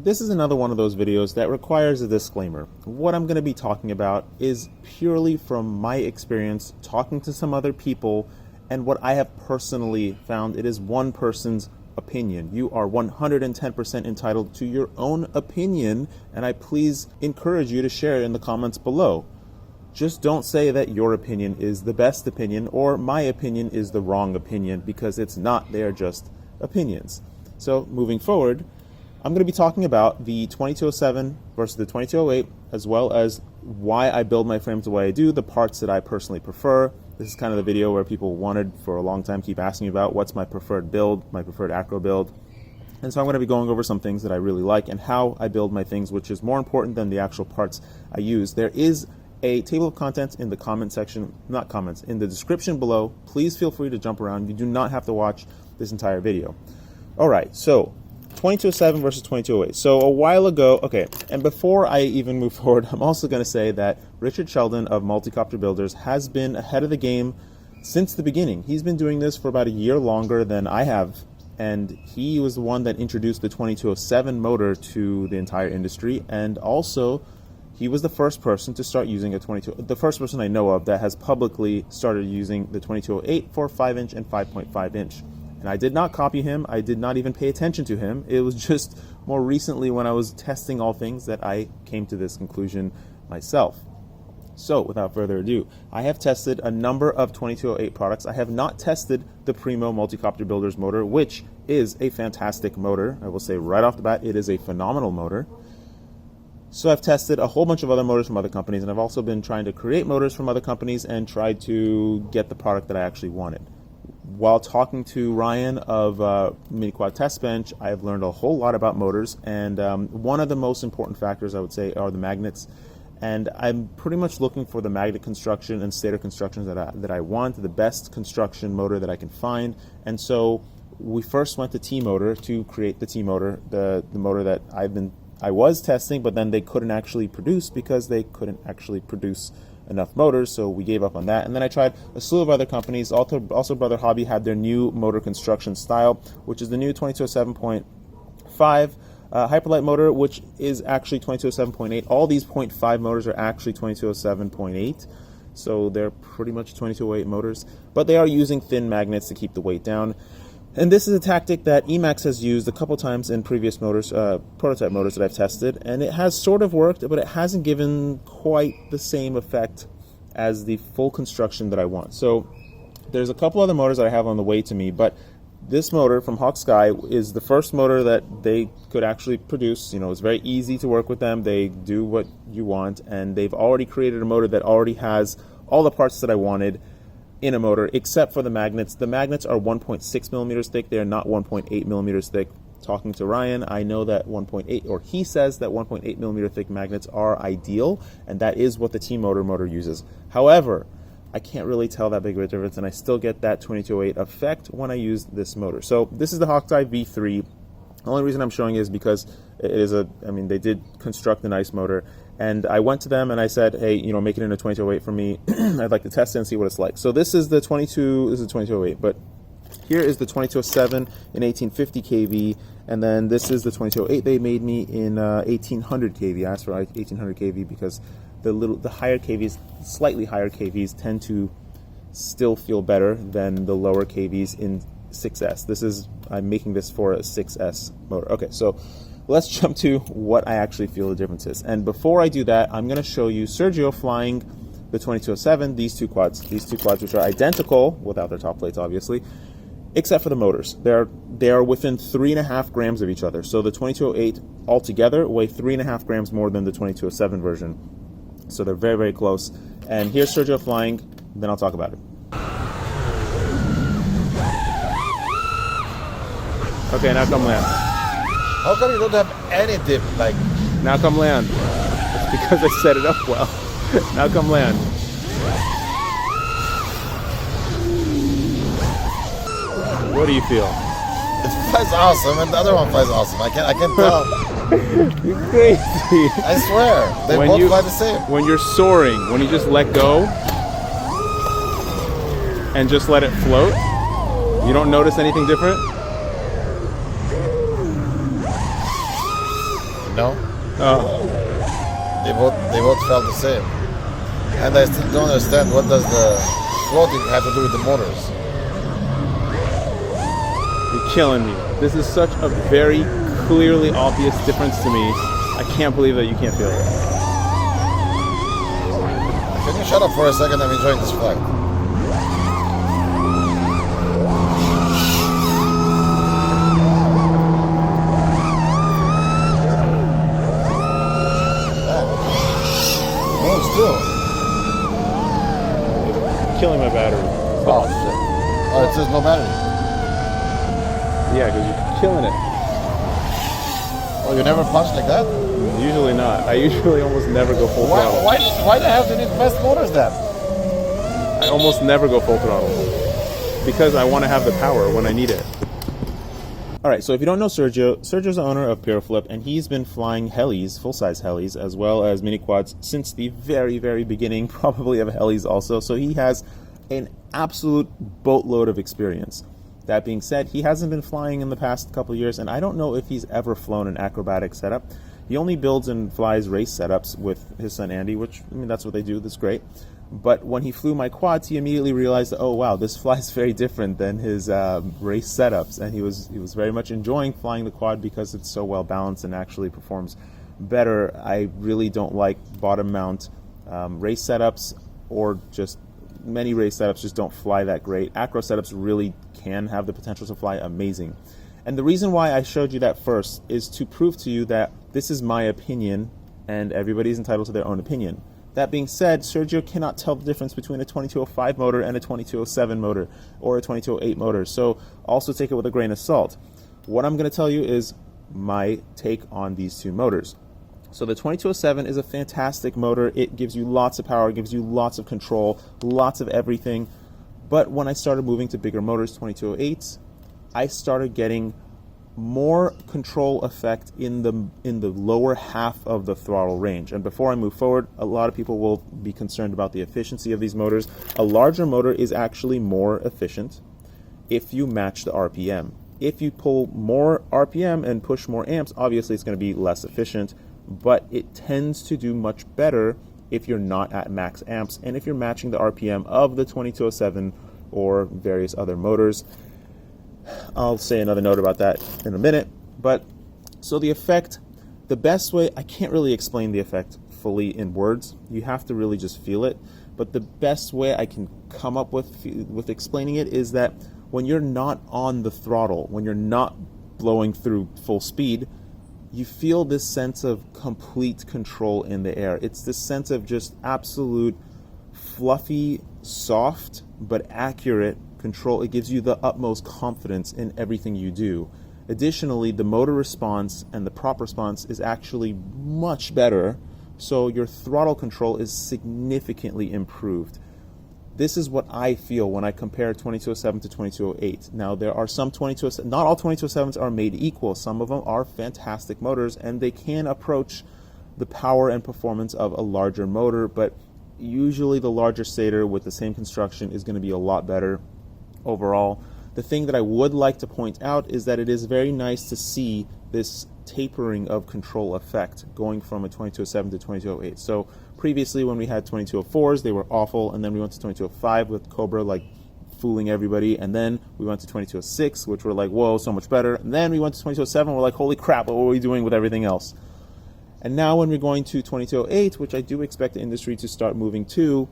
This is another one of those videos that requires a disclaimer. What I'm going to be talking about is purely from my experience talking to some other people and what I have personally found. It is one person's opinion. You are 110% entitled to your own opinion, and I please encourage you to share it in the comments below. Just don't say that your opinion is the best opinion or my opinion is the wrong opinion, because it's not. They are just opinions. So moving forward, I'm going to be talking about the 2207 versus the 2208, as well as why I build my frames the way I do, the parts that I personally prefer. This is kind of the video where people wanted for a long time, keep asking about what's my preferred build, my preferred acro build. And so I'm going to be going over some things that I really like and how I build my things, which is more important than the actual parts I use. There is a table of contents in the comment section, not comments, in the description below. Please feel free to jump around. You do not have to watch this entire video. All right, so 2207 versus 2208. So a while ago, okay, and before I even move forward, I'm also going to say that Richard Sheldon of Multicopter Builders has been ahead of the game since the beginning. He's been doing this for about a year longer than I have, and he was the one that introduced the 2207 motor to the entire industry, and also he was the first person to start using the first person I know of that has publicly started using the 2208 for 5-inch and 5.5-inch. And I did not copy him. I did not even pay attention to him. It was just more recently when I was testing all things that I came to this conclusion myself. So without further ado, I have tested a number of 2208 products. I have not tested the Primo Multicopter Builders motor, which is a fantastic motor. I will say right off the bat, it is a phenomenal motor. So I've tested a whole bunch of other motors from other companies, and I've also been trying to create motors from other companies and tried to get the product that I actually wanted. While talking to Ryan of Mini Quad Test Bench, I have learned a whole lot about motors, and one of the most important factors I would say are the magnets. And I'm pretty much looking for the magnet construction and stator constructions that I want, the best construction motor that I can find. And so we first went to T-Motor to create the T-Motor, the motor that I was testing, but then they couldn't actually produce because they couldn't actually produce enough motors, so we gave up on that. And then I tried a slew of other companies. Also Brother Hobby had their new motor construction style, which is the new 2207.5 Hyperlight motor, which is actually 2207.8. All these 0.5 motors are actually 2207.8, so they're pretty much 2208 motors, but they are using thin magnets to keep the weight down. And this is a tactic that Emax has used a couple times in previous motors, prototype motors that I've tested, and it has sort of worked, but it hasn't given quite the same effect as the full construction that I want. So there's a couple other motors that I have on the way to me, but this motor from Hawksky is the first motor that they could actually produce. You know, it's very easy to work with them. They do what you want, and they've already created a motor that already has all the parts that I wanted in a motor, except for the magnets. The magnets are 1.6 millimeters thick. They are not 1.8 millimeters thick. Talking to Ryan, I know that 1.8, or he says that 1.8 millimeter thick magnets are ideal, and that is what the T-Motor motor uses. However, I can't really tell that big of a difference, and I still get that 2208 effect when I use this motor. So this is the Hawksky V3. The only reason I'm showing is because it is they did construct a nice motor, and I went to them and I said, hey, you know, make it into 2208 for me. I'd like to test it and see what it's like. So this is the 2208, but here is the 2207 in 1850 kV, and then this is the 2208 they made me in 1800 kV. I asked for 1800 kV because the higher kVs, slightly higher kVs, tend to still feel better than the lower kVs in 6S. I'm making this for a 6S motor. Okay, so let's jump to what I actually feel the difference is. And before I do that, I'm going to show you Sergio flying the 2207, these two quads which are identical, without their top plates obviously, except for the motors. They are within 3.5 grams of each other. So the 2208 altogether weigh 3.5 grams more than the 2207 version. So they're very, very close. And here's Sergio flying, then I'll talk about it. Okay, now come land. How come you don't have any dip? Like, now come land. It's because I set it up well. Now come land. What do you feel? It flies awesome, and the other one flies awesome. I can tell. You're crazy. I swear, they both fly the same. When you're soaring, when you just let go and just let it float, you don't notice anything different? No, Oh, they both felt the same. And I still don't understand what does the floating have to do with the motors. you're killing me. This is such a very clearly obvious difference to me. I can't believe that you can't feel it. Can you shut up for a second? I'm enjoying this flight. Oh, still. Killing my battery. Oh, shit. Oh, it says no battery. Yeah, because you're killing it. Oh, you never punch like that? Usually not. I usually almost never go full throttle. Why the hell do you need fast motors then? I almost never go full throttle because I want to have the power when I need it. All right, so if you don't know Sergio, Sergio's the owner of PureFlip, and he's been flying helis, full-size helis, as well as mini quads since the very, very beginning, probably of helis also. So he has an absolute boatload of experience. That being said, he hasn't been flying in the past couple of years, and I don't know if he's ever flown an acrobatic setup. He only builds and flies race setups with his son Andy, which, I mean, that's what they do. That's great. But when he flew my quads, he immediately realized that, oh wow, this flies very different than his race setups, and he was very much enjoying flying the quad because it's so well balanced and actually performs better. I really don't like bottom mount race setups, or just many race setups just don't fly that great. Acro setups really can have the potential to fly amazing. And the reason why I showed you that first is to prove to you that this is my opinion, and everybody's entitled to their own opinion. That being said, Sergio cannot tell the difference between a 2205 motor and a 2207 motor or a 2208 motor, so also take it with a grain of salt. What I'm going to tell you is my take on these two motors. So the 2207 is a fantastic motor. It gives you lots of power, gives you lots of control, lots of everything. But when I started moving to bigger motors, 2208s, I started getting more control effect in the lower half of the throttle range. And before I move forward, a lot of people will be concerned about the efficiency of these motors. A larger motor is actually more efficient if you match the RPM. If you pull more RPM and push more amps, obviously it's going to be less efficient, but it tends to do much better if you're not at max amps and if you're matching the RPM of the 2207 or various other motors. I'll say another note about that in a minute. But so the effect, the best way, I can't really explain the effect fully in words. You have to really just feel it. But the best way I can come up with explaining it is that when you're not on the throttle, when you're not blowing through full speed, you feel this sense of complete control in the air. It's this sense of just absolute fluffy, soft, but accurate control. It gives you the utmost confidence in everything you do. Additionally, the motor response and the prop response is actually much better, so your throttle control is significantly improved. This is what I feel when I compare 2207 to 2208. Now, there are some 2207, not all 2207s are made equal. Some of them are fantastic motors, and they can approach the power and performance of a larger motor, but usually the larger stator with the same construction is going to be a lot better overall. The thing that I would like to point out is that it is very nice to see this tapering of control effect going from a 2207 to 2208. So previously when we had 2204s, they were awful, and then we went to 2205 with Cobra like fooling everybody, and then we went to 2206, which were like, whoa, so much better, and then we went to 2207, we're like, holy crap, what were we doing with everything else? And now when we're going to 2208, which I do expect the industry to start moving to,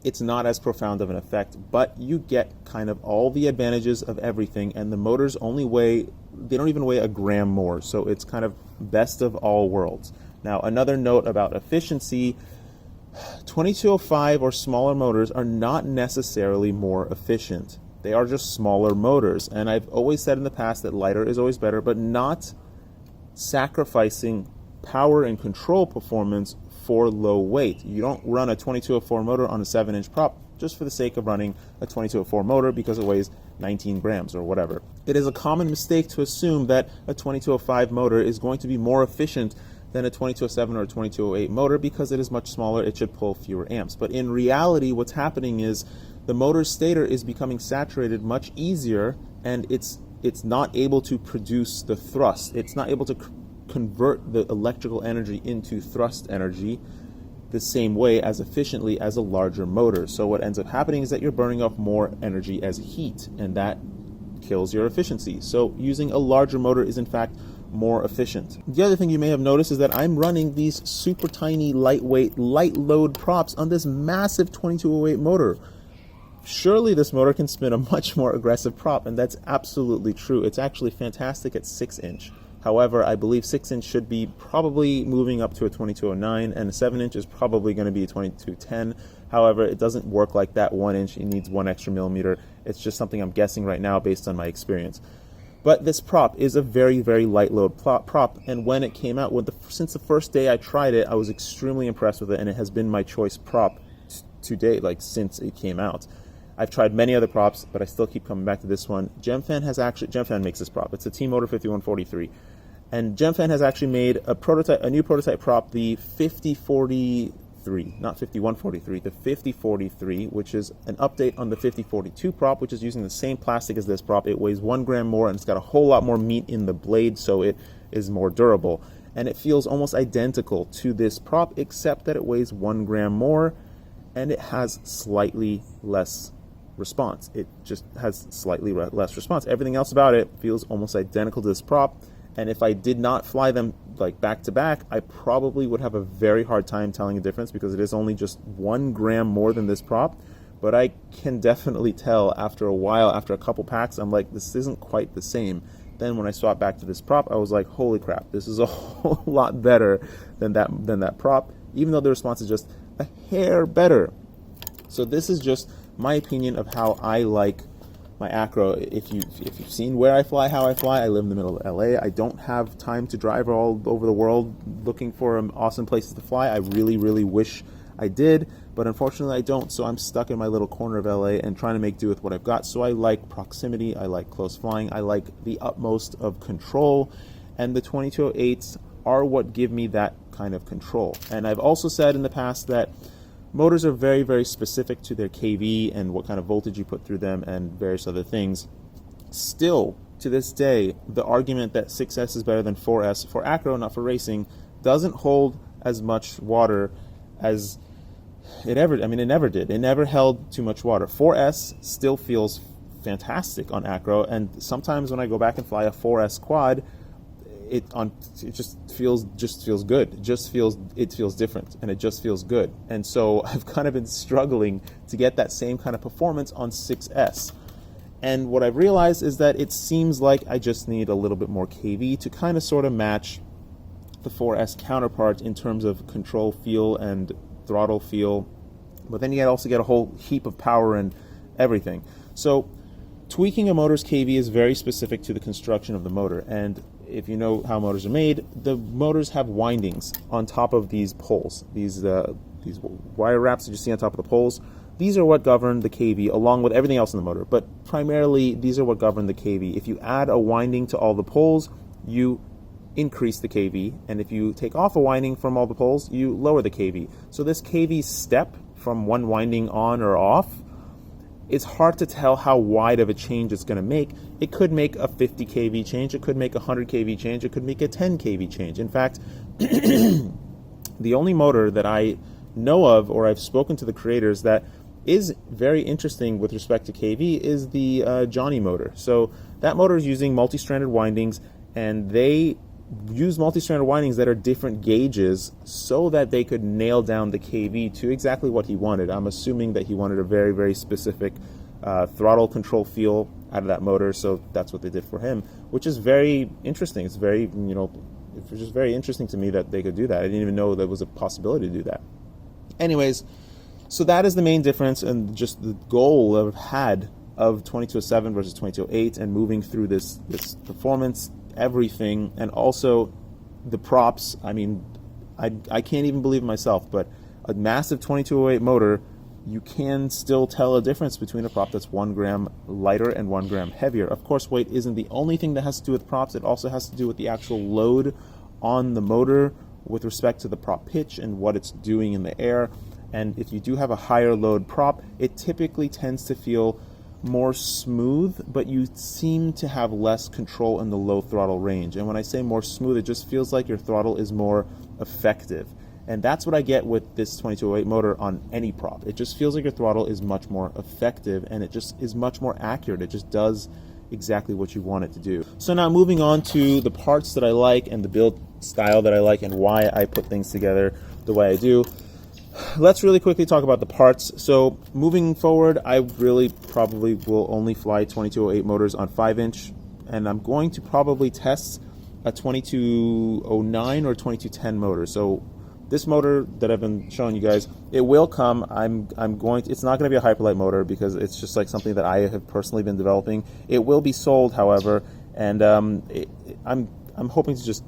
it's not as profound of an effect, but you get kind of all the advantages of everything, and the motors only weigh, they don't even weigh a gram more, so it's kind of best of all worlds. Now, another note about efficiency, 2205 or smaller motors are not necessarily more efficient. They are just smaller motors, and I've always said in the past that lighter is always better, but not sacrificing power and control performance for low weight. You don't run a 2204 motor on a 7-inch prop just for the sake of running a 2204 motor because it weighs 19 grams or whatever. It is a common mistake to assume that a 2205 motor is going to be more efficient than a 2207 or a 2208 motor because it is much smaller, it should pull fewer amps. But in reality, what's happening is the motor stator is becoming saturated much easier, and it's not able to produce the thrust. It's not able to convert the electrical energy into thrust energy the same way as efficiently as a larger motor. So what ends up happening is that you're burning off more energy as heat, and that kills your efficiency. So using a larger motor is in fact more efficient. The other thing you may have noticed is that I'm running these super tiny, lightweight, light load props on this massive 2208 motor. Surely this motor can spin a much more aggressive prop, and that's absolutely true. It's actually fantastic at 6-inch. However, I believe 6-inch should be probably moving up to a 2209, and a 7-inch is probably going to be a 2210. However, it doesn't work like that 1-inch. It needs 1 extra millimeter. It's just something I'm guessing right now based on my experience. But this prop is a very, very light load prop, and when it came out, since the first day I tried it, I was extremely impressed with it, and it has been my choice prop to date, like since it came out. I've tried many other props, but I still keep coming back to this one. Gemfan makes this prop. It's a T-Motor 5143. And Gemfan has actually made a new prototype prop, the 5043, not 5143, the 5043, which is an update on the 5042 prop, which is using the same plastic as this prop. It weighs 1 gram more, and it's got a whole lot more meat in the blade, so it is more durable. And it feels almost identical to this prop, except that it weighs 1 gram more, and it has slightly less response. It just has slightly less response. Everything else about it feels almost identical to this prop. And if I did not fly them like back to back, I probably would have a very hard time telling the difference, because it is only just 1 gram more than this prop. But I can definitely tell after a while, after a couple packs, I'm like, this isn't quite the same. Then when I swapped back to this prop, I was like, holy crap, this is a whole lot better than that prop, even though the response is just a hair better. So this is just my opinion of how I like my acro. If you've seen where I fly, how I fly, I live in the middle of LA. I don't have time to drive all over the world looking for awesome places to fly. I really, really wish I did, but unfortunately I don't, so I'm stuck in my little corner of LA and trying to make do with what I've got. So I like proximity, I like close flying, I like the utmost of control, and the 2208s are what give me that kind of control. And I've also said in the past that motors are very, very specific to their kV and what kind of voltage you put through them and various other things. Still, to this day, the argument that 6S is better than 4S for acro, not for racing, doesn't hold as much water as it never did. It never held too much water. 4S still feels fantastic on acro, and sometimes when I go back and fly a 4S quad, it just feels good. It feels different, and it just feels good. And so I've kind of been struggling to get that same kind of performance on 6S. And what I've realized is that it seems like I just need a little bit more kV to kind of sort of match the 4S counterpart in terms of control feel and throttle feel. But then you also get a whole heap of power and everything. So tweaking a motor's kV is very specific to the construction of the motor. And if you know how motors are made, the motors have windings on top of these poles. These wire wraps that you see on top of the poles, these are what govern the kV along with everything else in the motor. But primarily, these are what govern the kV. If you add a winding to all the poles, you increase the kV. And if you take off a winding from all the poles, you lower the kV. So this kV step from one winding on or off, it's hard to tell how wide of a change it's going to make. It could make a 50 kV change, it could make a 100 kV change, it could make a 10 kV change. In fact, the only motor that I know of, or I've spoken to the creators, that is very interesting with respect to kV is the Johnny motor. So that motor is using multi-stranded windings, and they use multi-stranded windings that are different gauges so that they could nail down the kV to exactly what he wanted. I'm assuming that he wanted a very, very specific throttle control feel out of that motor, so that's what they did for him, which is very interesting. It's very, it was just very interesting to me that they could do that. I didn't even know there was a possibility to do that. Anyways, so that is the main difference, and just the goal I've had of 2207 versus 2208 and moving through this performance, everything, and also the props. I mean, I can't even believe it myself, but a massive 2208 motor, you can still tell a difference between a prop that's 1 gram lighter and 1 gram heavier. Of course, weight isn't the only thing that has to do with props. It also has to do with the actual load on the motor with respect to the prop pitch and what it's doing in the air. And if you do have a higher load prop, it typically tends to feel more smooth, but you seem to have less control in the low throttle range. And when I say more smooth, it just feels like your throttle is more effective. And that's what I get with this 2208 motor on any prop. It just feels like your throttle is much more effective, and it just is much more accurate. It just does exactly what you want it to do. So now moving on to the parts that I like and the build style that I like and why I put things together the way I do. Let's really quickly talk about the parts. So moving forward, I really probably will only fly 2208 motors on 5-inch, and I'm going to probably test a 2209 or 2210 motor. So this motor that I've been showing you guys, it will come. It's not going to be a hyperlight motor because it's just like something that I have personally been developing. It will be sold, however, and I'm hoping to just,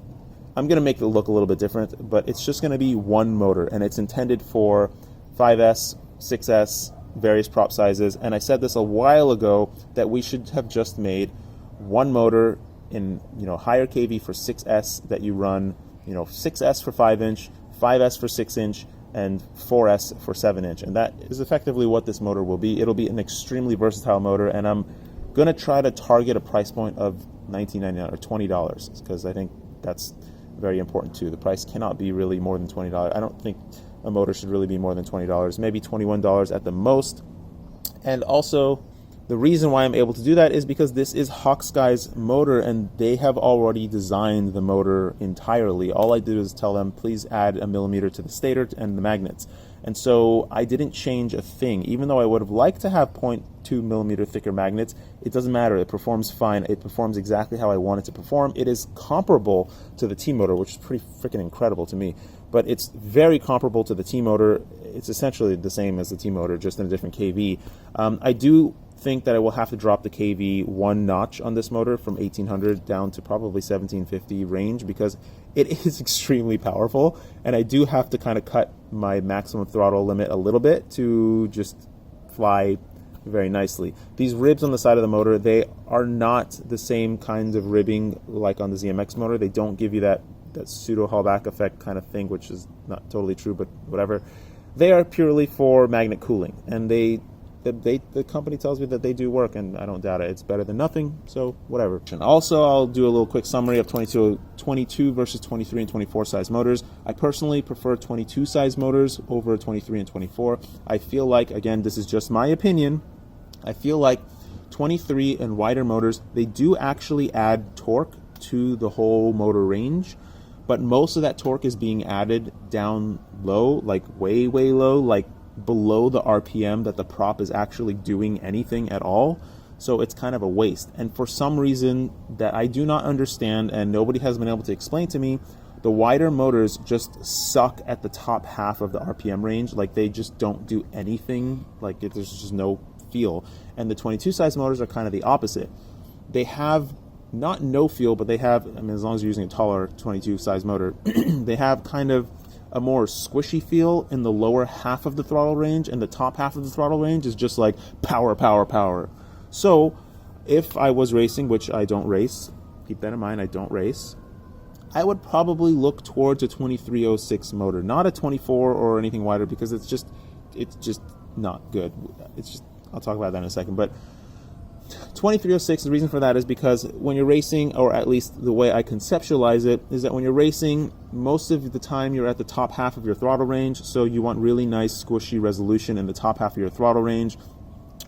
I'm going to make it look a little bit different, but it's just going to be one motor, and it's intended for 5S, 6S, various prop sizes. And I said this a while ago that we should have just made one motor in, higher KV for 6S that you run, 6S for 5-inch, 5S for 6-inch, and 4S for 7-inch. And that is effectively what this motor will be. It'll be an extremely versatile motor, and I'm going to try to target a price point of $19.99 or $20 because I think that's very important too. The price cannot be really more than $20. I don't think a motor should really be more than $20, maybe $21 at the most. And also, the reason why I'm able to do that is because this is Hawksky's motor, and they have already designed the motor entirely. All I did is tell them, please add a millimeter to the stator and the magnets. And so I didn't change a thing. Even though I would have liked to have 0.2 millimeter thicker magnets, it doesn't matter. It performs fine. It performs exactly how I want it to perform. It is comparable to the T motor, which is pretty freaking incredible to me. But it's very comparable to the T motor. It's essentially the same as the T motor, just in a different KV. I do think that I will have to drop the KV one notch on this motor from 1800 down to probably 1750 range because it is extremely powerful, and I do have to kind of cut my maximum throttle limit a little bit to just fly very nicely. These ribs on the side of the motor, they are not the same kind of ribbing like on the ZMX motor. They don't give you that pseudo hallback effect kind of thing, which is not totally true, but whatever. They are purely for magnet cooling, and the company tells me that they do work, and I don't doubt it. It's better than nothing, so whatever. And also, I'll do a little quick summary of 22 versus 23 and 24 size motors. I personally prefer 22 size motors over 23 and 24. I feel like, again, this is just my opinion, I feel like 23 and wider motors, they do actually add torque to the whole motor range, but most of that torque is being added down low, like way, way low, like below the RPM that the prop is actually doing anything at all. So it's kind of a waste. And for some reason that I do not understand and nobody has been able to explain to me, the wider motors just suck at the top half of the RPM range. Like they just don't do anything. Like there's just no feel. And the 22 size motors are kind of the opposite. They have not no feel, but they have, I mean, as long as you're using a taller 22 size motor, they have kind of a more squishy feel in the lower half of the throttle range, and the top half of the throttle range is just like power, power, power. So if I was racing, which I don't race, keep that in mind, I don't race, I would probably look towards a 2306 motor, not a 24 or anything wider, because it's just not good. It's just, I'll talk about that in a second, but 2306, the reason for that is because when you're racing, or at least the way I conceptualize it, is that when you're racing, most of the time you're at the top half of your throttle range, so you want really nice squishy resolution in the top half of your throttle range.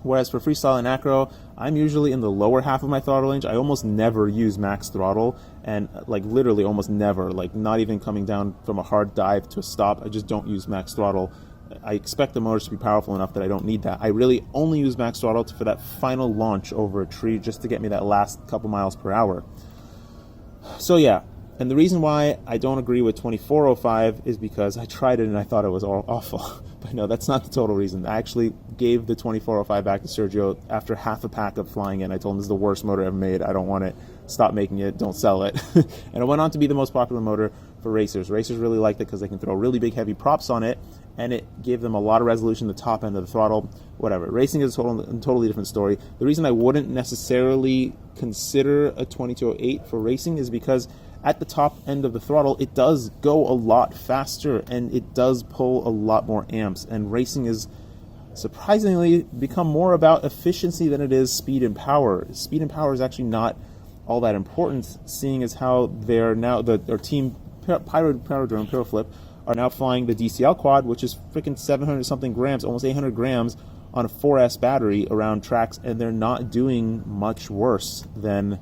Whereas for freestyle and acro, I'm usually in the lower half of my throttle range. I almost never use max throttle, and like literally almost never, like not even coming down from a hard dive to a stop, I just don't use max throttle. I expect the motors to be powerful enough that I don't need that. I really only use max throttle for that final launch over a tree, just to get me that last couple miles per hour. So yeah, and the reason why I don't agree with 2405 is because I tried it and I thought it was awful. But no, that's not the total reason. I actually gave the 2405 back to Sergio after half a pack of flying it. I told him this is the worst motor ever made. I don't want it. Stop making it. Don't sell it. And it went on to be the most popular motor for racers. Racers really liked it because they can throw really big, heavy props on it, and it gave them a lot of resolution, the top end of the throttle, whatever. Racing is a totally different story. The reason I wouldn't necessarily consider a 2208 for racing is because at the top end of the throttle, it does go a lot faster, and it does pull a lot more amps, and racing is surprisingly become more about efficiency than it is speed and power. Speed and power is actually not all that important, seeing as how they're now, our team Power Drone, Pyroflip, are now flying the DCL quad, which is freaking 700 something grams, almost 800 grams on a 4S battery around tracks, and they're not doing much worse than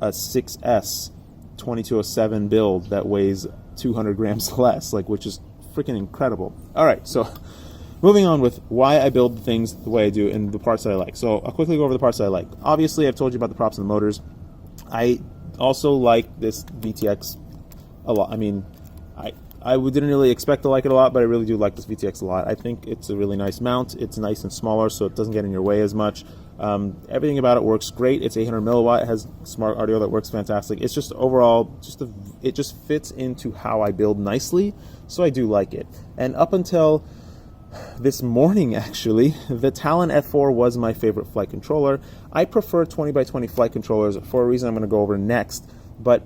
a 6S 2207 build that weighs 200 grams less, like, which is freaking incredible. All right, so moving on with why I build things the way I do and the parts that I like. So I'll quickly go over the parts that I like. Obviously, I've told you about the props and the motors. I also like this VTX a lot. I mean, I didn't really expect to like it a lot, but I really do like this VTX a lot. I think it's a really nice mount. It's nice and smaller, so it doesn't get in your way as much. Everything about it works great. It's 800 milliwatt. It has smart audio that works fantastic. It's just overall, it just fits into how I build nicely, so I do like it. And up until this morning, actually, the Talon F4 was my favorite flight controller. I prefer 20x20 flight controllers for a reason I'm going to go over next, but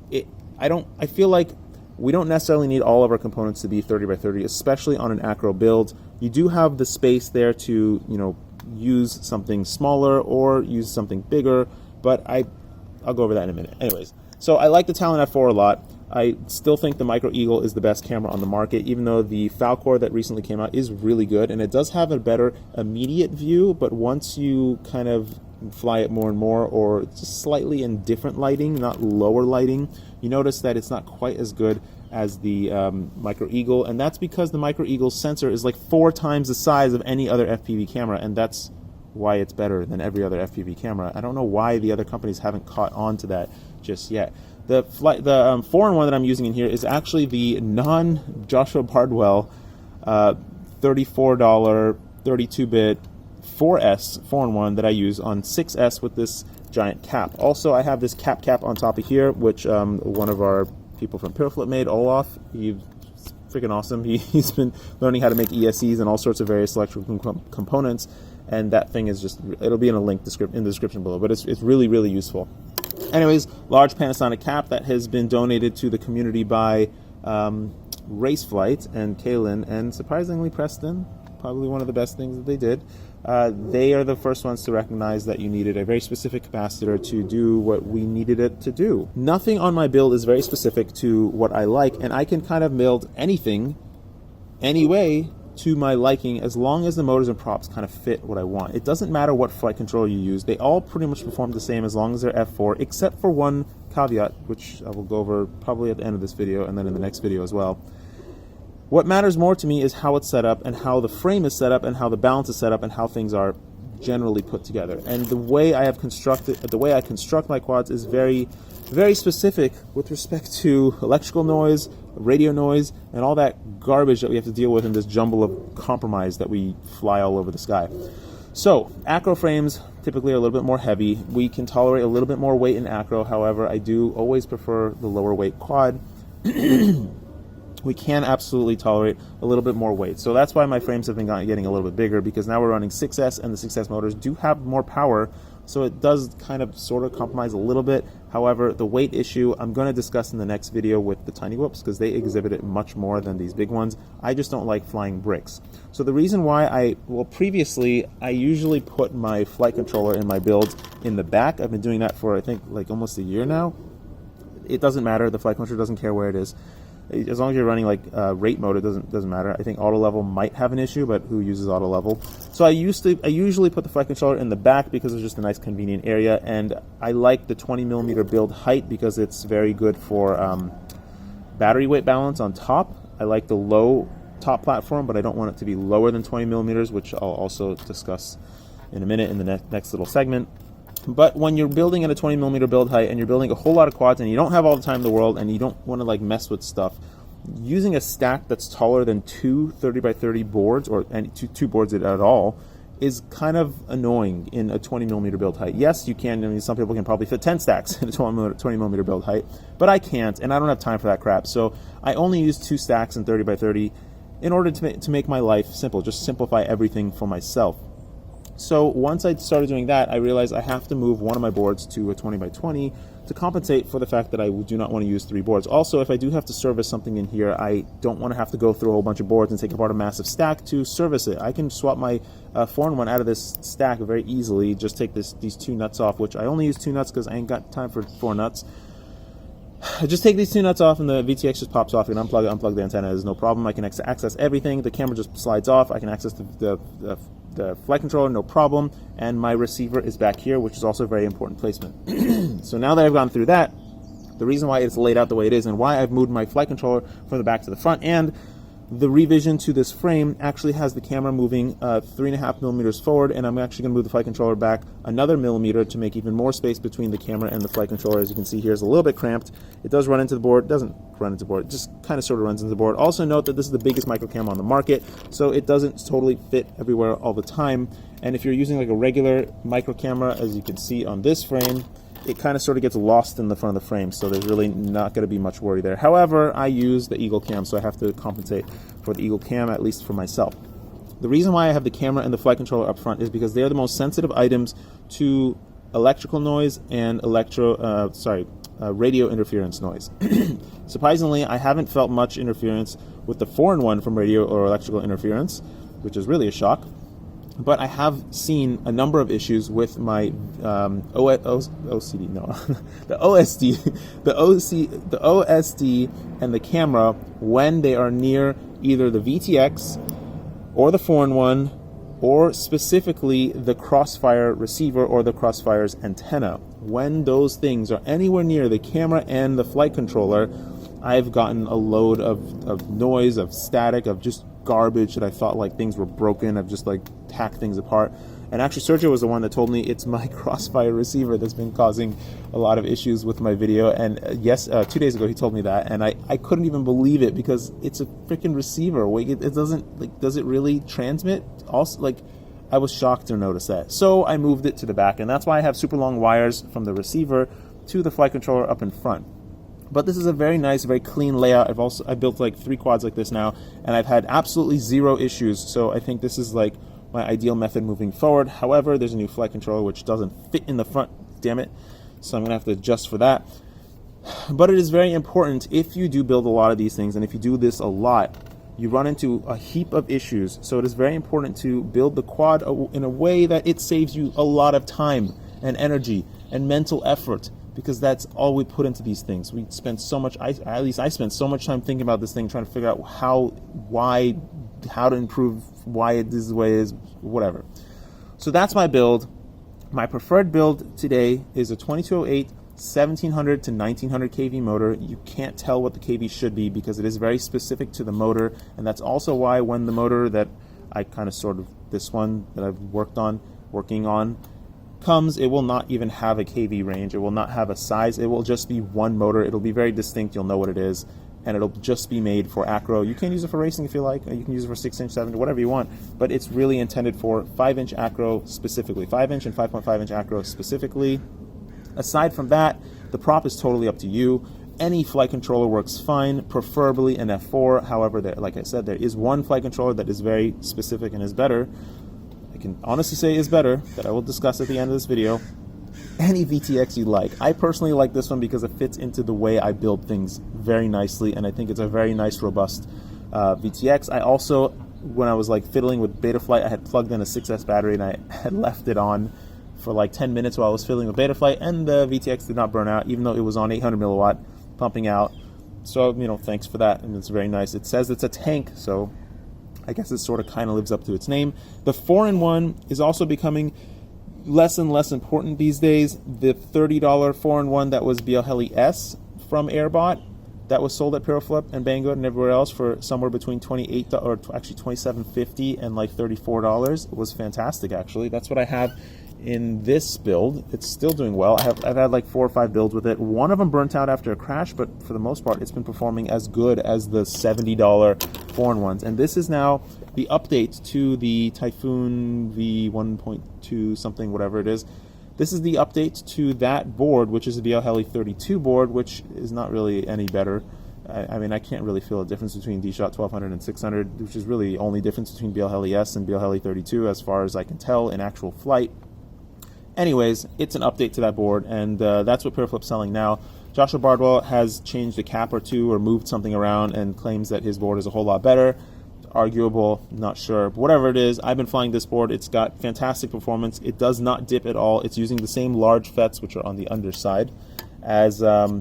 I feel like we don't necessarily need all of our components to be 30x30, especially on an acro build. You do have the space there to, use something smaller or use something bigger, but I'll go over that in a minute. Anyways, so I like the Talon F4 a lot. I still think the Micro Eagle is the best camera on the market, even though the Falcor that recently came out is really good, and it does have a better immediate view, but once you kind of fly it more and more, or just slightly in different lighting, not lower lighting, you notice that it's not quite as good as the Micro Eagle, and that's because the Micro Eagle's sensor is like 4 times the size of any other FPV camera, and that's why it's better than every other FPV camera. I don't know why the other companies haven't caught on to that just yet. The 4-in-1 that I'm using in here is actually the non-Joshua Bardwell $34 32-bit 4S 4-in-1 that I use on 6S with this giant cap. Also, I have this cap on top of here, which one of our people from Pyroflip made, Olaf. He's freaking awesome. He's been learning how to make ESCs and all sorts of various electrical components, and that thing is just, it'll be in a link in the description below, but it's really, really useful. Anyways, large Panasonic cap that has been donated to the community by Raceflight and Kaylin, and surprisingly Preston, probably one of the best things that they did. They are the first ones to recognize that you needed a very specific capacitor to do what we needed it to do. Nothing on my build is very specific to what I like, and I can kind of build anything, anyway, to my liking, as long as the motors and props kind of fit what I want. It doesn't matter what flight controller you use. They all pretty much perform the same as long as they're F4, except for one caveat, which I will go over probably at the end of this video and then in the next video as well. What matters more to me is how it's set up and how the frame is set up and how the balance is set up and how things are generally put together. And the way I construct my quads is very, very specific with respect to electrical noise, radio noise, and all that garbage that we have to deal with in this jumble of compromise that we fly all over the sky. So, acro frames typically are a little bit more heavy. We can tolerate a little bit more weight in acro. However, I do always prefer the lower weight quad. We can absolutely tolerate a little bit more weight. So that's why my frames have been getting a little bit bigger, because now we're running 6S, and the 6S motors do have more power, so it does kind of sort of compromise a little bit. However, the weight issue I'm going to discuss in the next video with the tiny whoops, because they exhibit it much more than these big ones. I just don't like flying bricks. So the reason why previously I usually put my flight controller in my builds in the back. I've been doing that for I think like almost a year now. It doesn't matter. The flight controller doesn't care where it is. As long as you're running like rate mode, it doesn't matter. I think auto level might have an issue, but who uses auto level? So I usually put the flight controller in the back because it's just a nice convenient area, and I like the 20mm build height because it's very good for battery weight balance on top. I like the low top platform, but I don't want it to be lower than 20mm, which I'll also discuss in a minute in the next little segment. But when you're building at a 20mm build height and you're building a whole lot of quads and you don't have all the time in the world and you don't want to like mess with stuff, using a stack that's taller than two 30x30 boards or two boards at all is kind of annoying in a 20mm build height. Yes, you can. I mean, some people can probably fit 10 stacks in a 20mm build height, but I can't, and I don't have time for that crap. So I only use 2 stacks in 30x30 in order to make my life simple, just simplify everything for myself. So once I started doing that, I realized I have to move one of my boards to a 20x20 to compensate for the fact that I do not want to use 3 boards. Also, if I do have to service something in here, I don't want to have to go through a whole bunch of boards and take apart a massive stack to service it. I can swap my 4-in-1 out of this stack very easily. Just take these 2 nuts off, which I only use 2 nuts because I ain't got time for 4 nuts. I just take these 2 nuts off and the VTX just pops off. I can unplug the antenna. There's no problem. I can access everything. The camera just slides off. I can access the flight controller, no problem. And my receiver is back here, which is also a very important placement. So now that I've gone through that, the reason why it's laid out the way it is and why I've moved my flight controller from the back to the front, and the revision to this frame actually has the camera moving 3.5 millimeters forward, and I'm actually going to move the flight controller back another millimeter to make even more space between the camera and the flight controller. As you can see here, it's a little bit cramped. It does run into the board. It doesn't run into the board. It just kind of sort of runs into the board. Also note that this is the biggest micro camera on the market, so it doesn't totally fit everywhere all the time. And if you're using like a regular micro camera, as you can see on this frame, it kind of sort of gets lost in the front of the frame, so there's really not going to be much worry there. However, I use the Eagle Cam, so I have to compensate for the Eagle Cam, at least for myself. The reason why I have the camera and the flight controller up front is because they are the most sensitive items to electrical noise and radio interference noise. Surprisingly, I haven't felt much interference with the 4-in-1 from radio or electrical interference, which is really a shock. But I have seen a number of issues with my the OSD and the camera when they are near either the VTX or the 4-in-1 or specifically the Crossfire receiver or the Crossfire's antenna. When those things are anywhere near the camera and the flight controller, I've gotten a load of noise, of static, of just garbage that I thought like things were broken. I've just like hacked things apart. And actually Sergio was the one that told me it's my Crossfire receiver that's been causing a lot of issues with my video. And yes, 2 days ago he told me that, and I couldn't even believe it because it's a freaking receiver. Wait, it doesn't, like, does it really transmit? Also, like, I was shocked to notice that. So I moved it to the back, and that's why I have super long wires from the receiver to the flight controller up in front. But this is a very nice, very clean layout. I built like 3 quads like this now, and I've had absolutely 0 issues. So I think this is like my ideal method moving forward. However, there's a new flight controller which doesn't fit in the front, damn it. So I'm gonna have to adjust for that. But it is very important, if you do build a lot of these things, and if you do this a lot, you run into a heap of issues. So it is very important to build the quad in a way that it saves you a lot of time and energy and mental effort, because that's all we put into these things. We spend so much, at least I spent so much time thinking about this thing, trying to figure out how to improve, why it is the way it is, whatever. So that's my build. My preferred build today is a 2208 1700 to 1900 kV motor. You can't tell what the kV should be because it is very specific to the motor, and that's also why when the motor that I kind of sort of, this one that I've working on comes, it will not even have a kV range. It will not have a size. It will just be one motor. It'll be very distinct. You'll know what it is, and it'll just be made for acro. You can use it for racing if you like. You can use it for 6-inch, 7-inch, whatever you want, but it's really intended for 5-inch acro specifically, 5-inch and 5.5-inch acro specifically. Aside from that, the prop is totally up to you. Any flight controller works fine, preferably an F4. However, like I said, there is one flight controller that is very specific and is better. I can honestly say is better, that I will discuss at the end of this video. Any VTX you like. I personally like this one because it fits into the way I build things very nicely, and I think it's a very nice, robust VTX. I also, when I was like fiddling with Betaflight, I had plugged in a 6S battery and I had left it on for like 10 minutes while I was fiddling with Betaflight, and the VTX did not burn out, even though it was on 800 milliwatt pumping out. So, you know, thanks for that, and it's very nice. It says it's a tank, so I guess it sort of kind of lives up to its name. The 4-in-1 is also becoming less and less important these days. The $30 4-in-1 that was BL Heli S from Airbot, that was sold at Puroflip and Banggood and everywhere else for somewhere between $28 or actually $27.50 and like $34. It was fantastic, actually. That's what I have in this build. It's still doing well. I've had like 4 or 5 builds with it. One of them burnt out after a crash, but for the most part, it's been performing as good as the $70 4-in-1s. And this is now the update to the Typhoon V1.2 something, whatever it is. This is the update to that board, which is the BL Heli 32 board, which is not really any better. I mean, I can't really feel a difference between D-Shot 1200 and 600, which is really the only difference between BL Heli S and BL Heli 32 as far as I can tell in actual flight. Anyways, it's an update to that board, and that's what PureFlip's selling now. Joshua Bardwell has changed a cap or two or moved something around and claims that his board is a whole lot better. Arguable, not sure. But whatever it is, I've been flying this board. It's got fantastic performance. It does not dip at all. It's using the same large FETs, which are on the underside, as the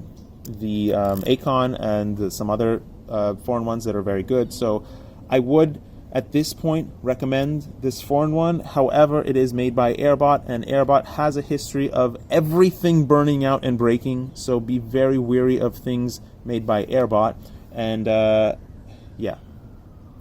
Acon and some other foreign ones that are very good. So I would, at this point, recommend this foreign one. However, it is made by Airbot, and Airbot has a history of everything burning out and breaking. So be very wary of things made by Airbot. And yeah.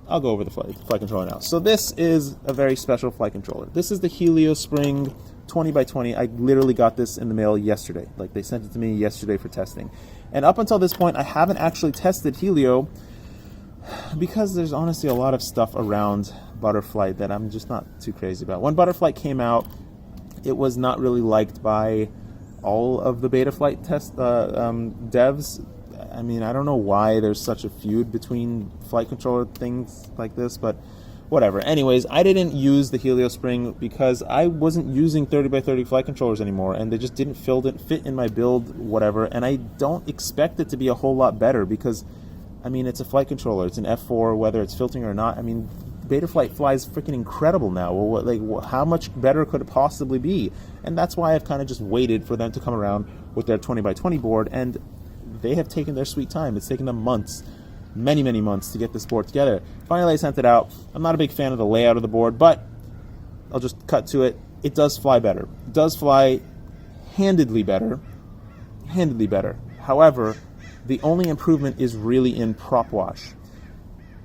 I'll go over the flight controller now. So this is a very special flight controller. This is the Helio Spring 20x20. I literally got this in the mail yesterday. Like, they sent it to me yesterday for testing. And up until this point, I haven't actually tested Helio because there's honestly a lot of stuff around Butterflight that I'm just not too crazy about. When Butterflight came out, it was not really liked by all of the Betaflight test devs. I mean, I don't know why there's such a feud between flight controller things like this, but whatever. Anyways, I didn't use the Helio Spring because I wasn't using 30x30 flight controllers anymore, and they just didn't fit in my build, whatever. And I don't expect it to be a whole lot better because, I mean, it's a flight controller. It's an F4, whether it's filtering or not. I mean, Betaflight flies freaking incredible now. Well, how much better could it possibly be? And that's why I've kind of just waited for them to come around with their 20x20 board, and they have taken their sweet time. It's taken them months, many months to get this board together. Finally, I sent it out. I'm not a big fan of the layout of the board, but I'll just cut to it. It does fly better. It does fly handedly better. However, the only improvement is really in prop wash,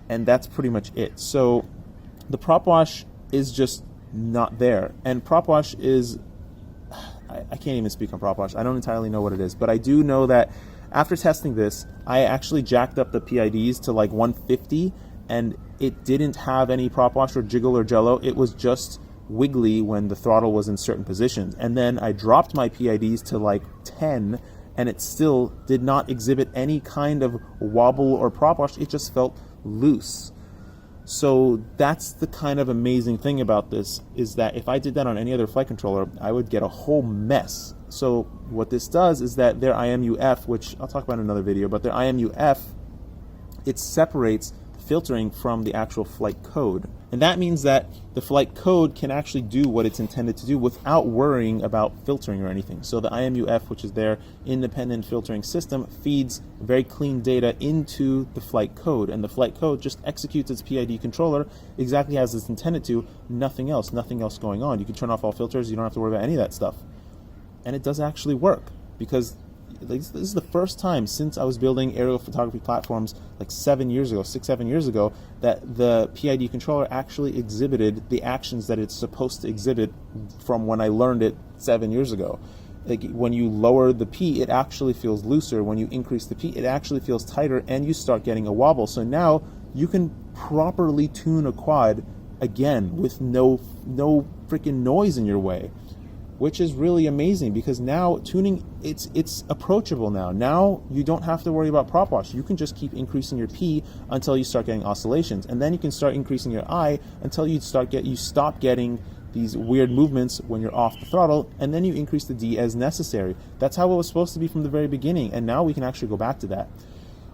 and that's pretty much it. So the prop wash is just not there, and prop wash is, I can't even speak on prop wash. I don't entirely know what it is, but I do know that after testing this, I actually jacked up the PIDs to like 150, and it didn't have any prop wash or jiggle or jello. It was just wiggly when the throttle was in certain positions. And then I dropped my PIDs to like 10, and it still did not exhibit any kind of wobble or prop wash. It just felt loose. So that's the kind of amazing thing about this, is that if I did that on any other flight controller, I would get a whole mess. So what this does is that their IMUF, which I'll talk about in another video, but their IMUF, it separates filtering from the actual flight code. And that means that the flight code can actually do what it's intended to do without worrying about filtering or anything. So the IMUF, which is their independent filtering system, feeds very clean data into the flight code, and the flight code just executes its PID controller exactly as it's intended to, nothing else going on. You can turn off all filters, you don't have to worry about any of that stuff. And it does actually work, because this is the first time since I was building aerial photography platforms like 7 years ago, 6-7 years ago, that the PID controller actually exhibited the actions that it's supposed to exhibit from when I learned it 7 years ago. Like, when you lower the P, it actually feels looser. When you increase the P, it actually feels tighter, and you start getting a wobble. So now you can properly tune a quad again with no freaking noise in your way, which is really amazing, because now tuning, it's approachable now. Now you don't have to worry about prop wash. You can just keep increasing your P until you start getting oscillations, and then you can start increasing your I until you stop getting these weird movements when you're off the throttle, and then you increase the D as necessary. That's how it was supposed to be from the very beginning, and now we can actually go back to that.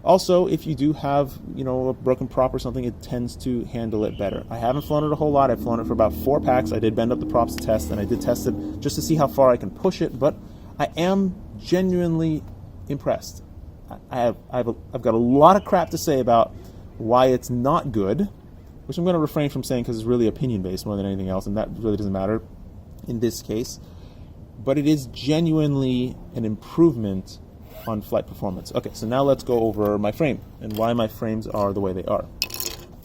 Also, if you do have, a broken prop or something, it tends to handle it better. I haven't flown it a whole lot. I've flown it for about 4 packs. I did bend up the props to test, and I did test it just to see how far I can push it, but I am genuinely impressed. I've got a lot of crap to say about why it's not good, which I'm going to refrain from saying because it's really opinion-based more than anything else, and that really doesn't matter in this case. But it is genuinely an improvement on flight performance. Okay, so now let's go over my frame and why my frames are the way they are.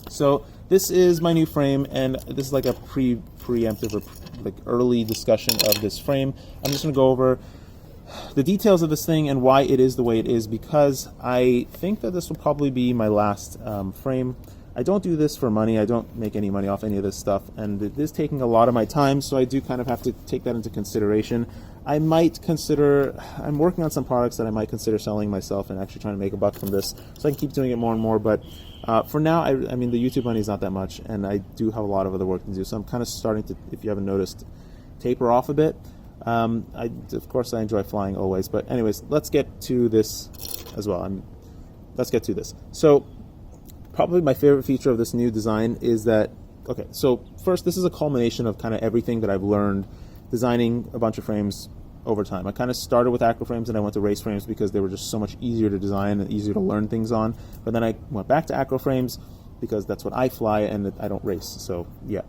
So this is my new frame, and this is like a preemptive or like early discussion of this frame. I'm just going to go over the details of this thing and why it is the way it is, because I think that this will probably be my last frame. I don't do this for money. I don't make any money off any of this stuff, and it is taking a lot of my time, so I do kind of have to take that into consideration. I'm working on some products that I might consider selling myself and actually trying to make a buck from this, so I can keep doing it more and more, but for now, I mean, the YouTube money is not that much, and I do have a lot of other work to do, so I'm kind of starting to, if you haven't noticed, taper off a bit. Of course, I enjoy flying always. But anyways, let's get to this as well. Let's get to this. So probably my favorite feature of this new design is that, okay, so first, this is a culmination of kind of everything that I've learned designing a bunch of frames over time. I kind of started with acro frames and I went to race frames because they were just so much easier to design and easier to learn things on. But then I went back to acro frames because that's what I fly and I don't race. So yeah.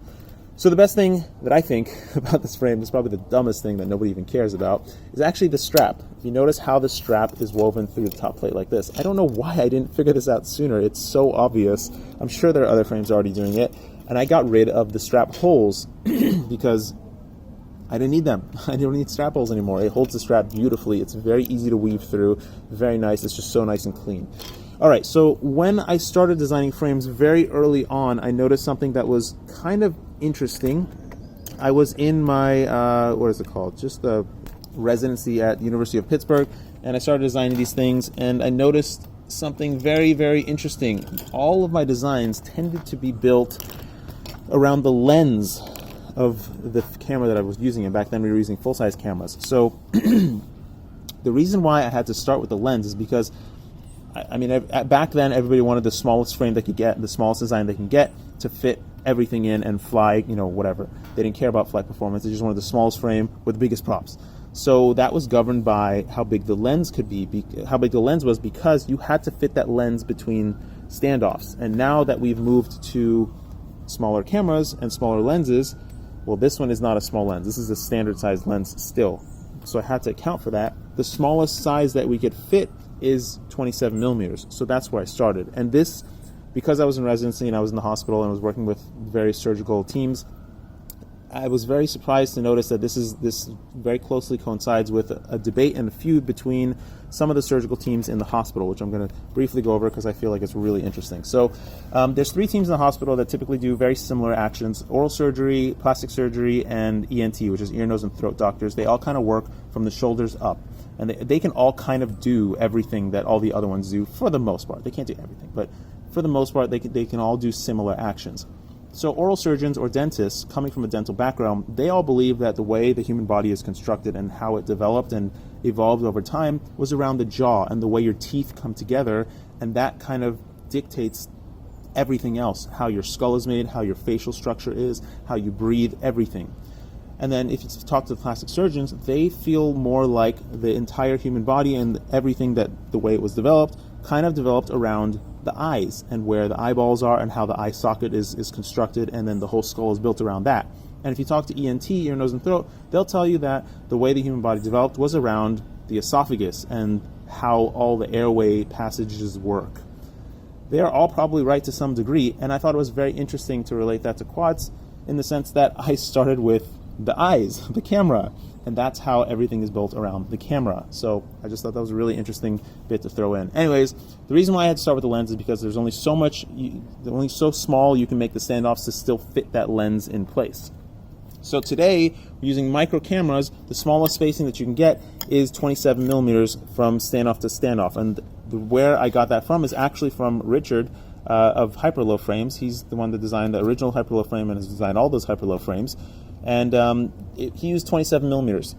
So the best thing that I think about this frame is probably the dumbest thing that nobody even cares about is actually the strap. If you notice how the strap is woven through the top plate like this, I don't know why I didn't figure this out sooner. It's so obvious. I'm sure there are other frames already doing it. And I got rid of the strap holes because I didn't need them. I don't need strap holes anymore. It holds the strap beautifully. It's very easy to weave through. Very nice. It's just so nice and clean. All right, so when I started designing frames very early on, I noticed something that was kind of interesting. I was in my, what is it called? Just the residency at the University of Pittsburgh, and I started designing these things, and I noticed something very, very interesting. All of my designs tended to be built around the lens of the camera that I was using, and back then we were using full-size cameras. So the reason why I had to start with the lens is because back then everybody wanted the smallest frame they could get, the smallest design they can get to fit everything in and fly, whatever. They didn't care about flight performance. They just wanted the smallest frame with the biggest props. So that was governed by how big the lens could be, how big the lens was, because you had to fit that lens between standoffs. And now that we've moved to smaller cameras and smaller lenses, well, this one is not a small lens. This is a standard size lens still. So I had to account for that. The smallest size that we could fit is 27 millimeters. So that's where I started. And this, because I was in residency and I was in the hospital and I was working with various surgical teams, I was very surprised to notice that this very closely coincides with a debate and a feud between some of the surgical teams in the hospital, which I'm going to briefly go over because I feel like it's really interesting. So there's 3 teams in the hospital that typically do very similar actions: oral surgery, plastic surgery, and ENT, which is ear, nose, and throat doctors. They all kind of work from the shoulders up. And they can all kind of do everything that all the other ones do for the most part. They can't do everything, but for the most part, they can all do similar actions. So oral surgeons or dentists coming from a dental background, they all believe that the way the human body is constructed and how it developed and evolved over time was around the jaw and the way your teeth come together, and that kind of dictates everything else, how your skull is made, how your facial structure is, how you breathe, everything. And then if you talk to the plastic surgeons, they feel more like the entire human body and everything that the way it was developed kind of developed around the eyes and where the eyeballs are and how the eye socket is constructed, and then the whole skull is built around that. And if you talk to ENT, ear, nose, and throat, they'll tell you that the way the human body developed was around the esophagus and how all the airway passages work. They are all probably right to some degree, and I thought it was very interesting to relate that to quads in the sense that I started with the eyes, the camera, and that's how everything is built around the camera. So I just thought that was a really interesting bit to throw in. Anyways, the reason why I had to start with the lens is because there's only so much, only so small you can make the standoffs to still fit that lens in place. So today, using micro cameras, the smallest spacing that you can get is 27 millimeters from standoff to standoff. And where I got that from is actually from Richard of Hyperlow Frames. He's the one that designed the original Hyperlow frame and has designed all those Hyperlow frames. And he used 27 millimeters.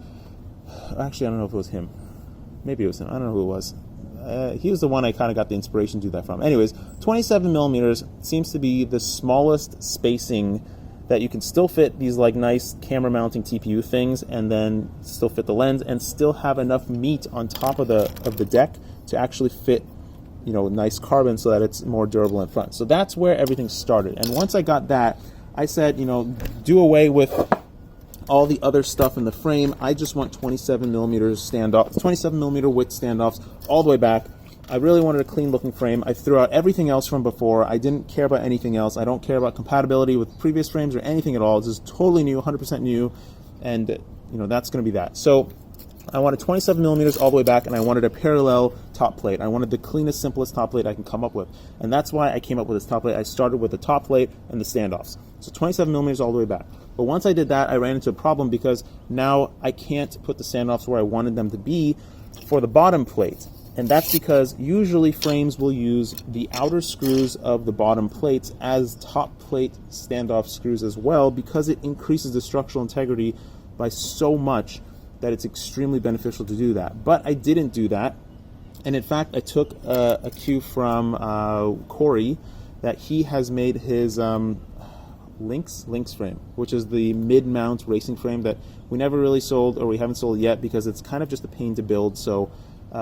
Actually, I don't know if it was him. Maybe it was him. I don't know who it was. He was the one I kind of got the inspiration to do that from. Anyways, 27 millimeters seems to be the smallest spacing that you can still fit these like nice camera mounting TPU things, and then still fit the lens and still have enough meat on top of the deck to actually fit, nice carbon so that it's more durable in front. So that's where everything started. And once I got that, I said, do away with all the other stuff in the frame. I just want 27 millimeters standoff, 27 millimeter width standoffs all the way back. I really wanted a clean looking frame. I threw out everything else from before. I didn't care about anything else. I don't care about compatibility with previous frames or anything at all. It's just totally new, 100% new, and that's going to be that. So I wanted 27 millimeters all the way back, and I wanted a parallel top plate. I wanted the cleanest, simplest top plate I can come up with, and that's why I came up with this top plate. I started with the top plate and the standoffs. So 27 millimeters all the way back. But once I did that, I ran into a problem because now I can't put the standoffs where I wanted them to be for the bottom plate. And that's because usually frames will use the outer screws of the bottom plates as top plate standoff screws as well, because it increases the structural integrity by so much that it's extremely beneficial to do that. But I didn't do that. And in fact, I took a cue from Corey that he has made his Lynx frame, which is the mid-mount racing frame that we never really sold, or we haven't sold yet, because it's kind of just a pain to build. So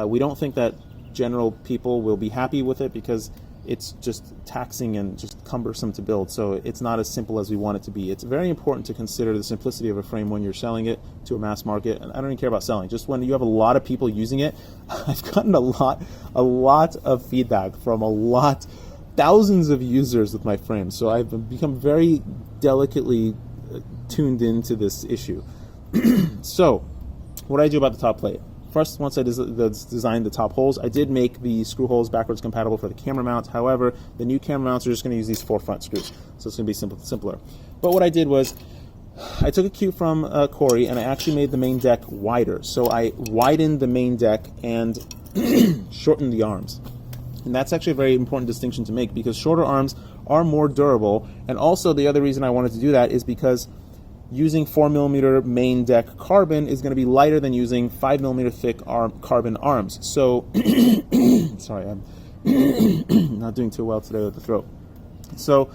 we don't think that general people will be happy with it, because it's just taxing and just cumbersome to build. So it's not as simple as we want it to be. It's very important to consider the simplicity of a frame when you're selling it to a mass market. And I don't even care about selling, just when you have a lot of people using it. I've gotten a lot of feedback from thousands of users with my frame. So I've become very delicately tuned into this issue. So what do I do about the top plate? First, once I designed the top holes, I did make the screw holes backwards compatible for the camera mount. However, the new camera mounts are just going to use these 4 front screws, so it's going to be simpler. But what I did was, I took a cue from Corey, and I actually made the main deck wider. So I widened the main deck and shortened the arms. And that's actually a very important distinction to make, because shorter arms are more durable. And also, the other reason I wanted to do that is because using 4mm main deck carbon is going to be lighter than using 5mm thick carbon arms. So, sorry, I'm not doing too well today with the throat. So,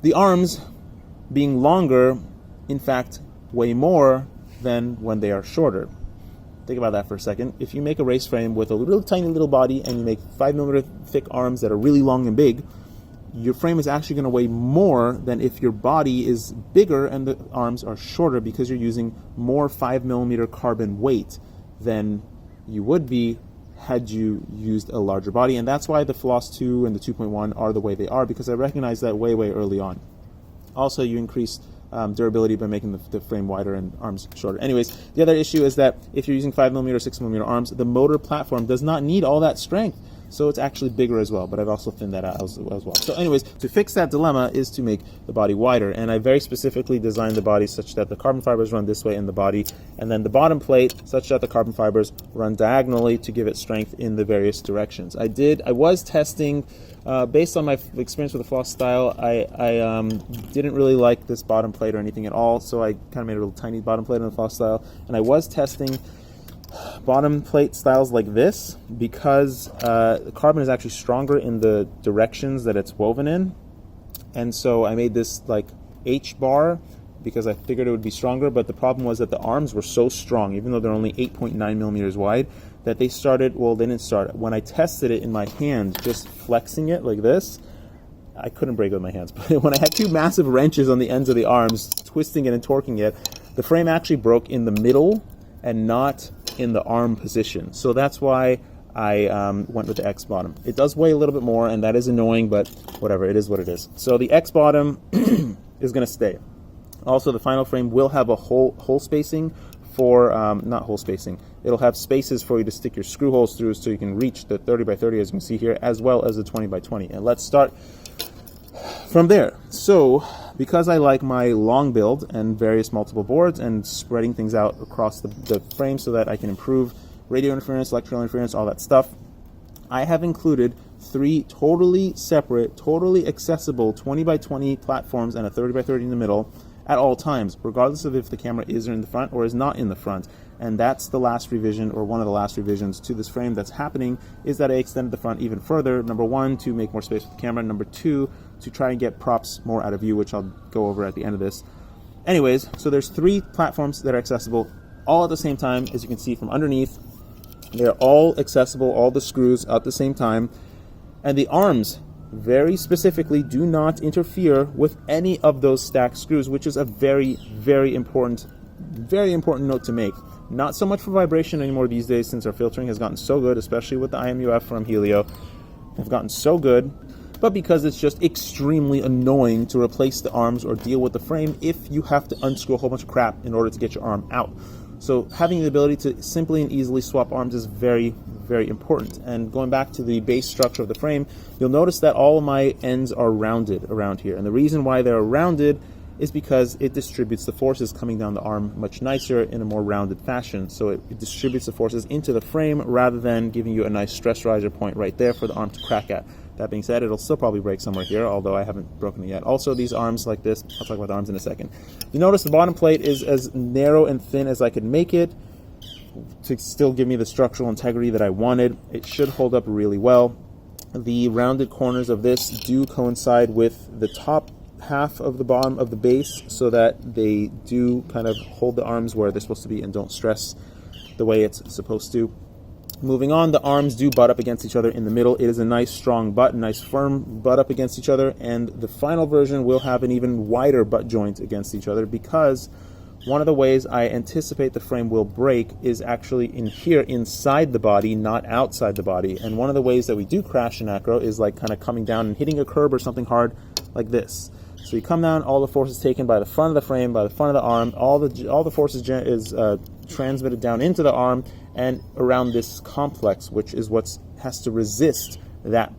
the arms being longer, in fact, weigh more than when they are shorter. Think about that for a second. If you make a race frame with a tiny little body and you make 5mm thick arms that are really long and big, your frame is actually going to weigh more than if your body is bigger and the arms are shorter, because you're using more 5mm carbon weight than you would be had you used a larger body. And that's why the Floss 2 and the 2.1 are the way they are, because I recognized that way early on. Also, you increase durability by making the frame wider and arms shorter. Anyways, the other issue is that if you're using 5mm or 6mm arms, the motor platform does not need all that strength. So it's actually bigger as well, but I've also thinned that out as well. So anyways, to fix that dilemma is to make the body wider, and I very specifically designed the body such that the carbon fibers run this way in the body, and then the bottom plate such that the carbon fibers run diagonally to give it strength in the various directions. I was testing, based on my experience with the Floss style, I didn't really like this bottom plate or anything at all, so I kind of made a little tiny bottom plate on the Floss style, and I was testing bottom plate styles like this because the carbon is actually stronger in the directions that it's woven in, and so I made this like H bar because I figured it would be stronger. But the problem was that the arms were so strong, even though they're only 8.9mm wide, that they didn't start. When I tested it in my hand, just flexing it like this, I couldn't break it with my hands. But when I had 2 massive wrenches on the ends of the arms, twisting it and torquing it, the frame actually broke in the middle and not in the arm position. So that's why I went with the X bottom. It does weigh a little bit more, and that is annoying, but whatever, it is what it is. So the X bottom is going to stay. Also, the final frame will have a hole spacing for, not hole spacing, it'll have spaces for you to stick your screw holes through so you can reach the 30x30 as you can see here, as well as the 20x20. And let's start from there. So, because I like my long build and various multiple boards and spreading things out across the frame so that I can improve radio interference, electrical interference, all that stuff, I have included 3 totally separate, totally accessible 20x20 platforms and a 30x30 in the middle at all times, regardless of if the camera is in the front or is not in the front. And that's the last revision, or one of the last revisions to this frame that's happening, is that I extended the front even further. Number 1, to make more space with the camera. Number 2, to try and get props more out of view, which I'll go over at the end of this. Anyways, so there's 3 platforms that are accessible all at the same time. As you can see from underneath, they're all accessible, all the screws at the same time. And the arms, very specifically, do not interfere with any of those stacked screws, which is a very, very important note to make. Not so much for vibration anymore these days, since our filtering has gotten so good, especially with the IMUF from Helio. They've gotten so good, but because it's just extremely annoying to replace the arms or deal with the frame if you have to unscrew a whole bunch of crap in order to get your arm out. So having the ability to simply and easily swap arms is very, very important. And going back to the base structure of the frame, you'll notice that all of my ends are rounded around here. And the reason why they're rounded is because it distributes the forces coming down the arm much nicer in a more rounded fashion. So it distributes the forces into the frame rather than giving you a nice stress riser point right there for the arm to crack at. That being said, it'll still probably break somewhere here, although I haven't broken it yet. Also, these arms like this, I'll talk about the arms in a second. You notice the bottom plate is as narrow and thin as I could make it, to still give me the structural integrity that I wanted. It should hold up really well. The rounded corners of this do coincide with the top half of the bottom of the base, so that they do kind of hold the arms where they're supposed to be and don't stress the way it's supposed to. Moving on, the arms do butt up against each other in the middle. It is a nice strong butt, nice firm butt up against each other, and the final version will have an even wider butt joint against each other, because one of the ways I anticipate the frame will break is actually in here, inside the body, not outside the body. And one of the ways that we do crash in acro is like kind of coming down and hitting a curb or something hard like this. So you come down, all the force is taken by the front of the frame, by the front of the arm, all the force is transmitted down into the arm and around this complex, which is what has to resist that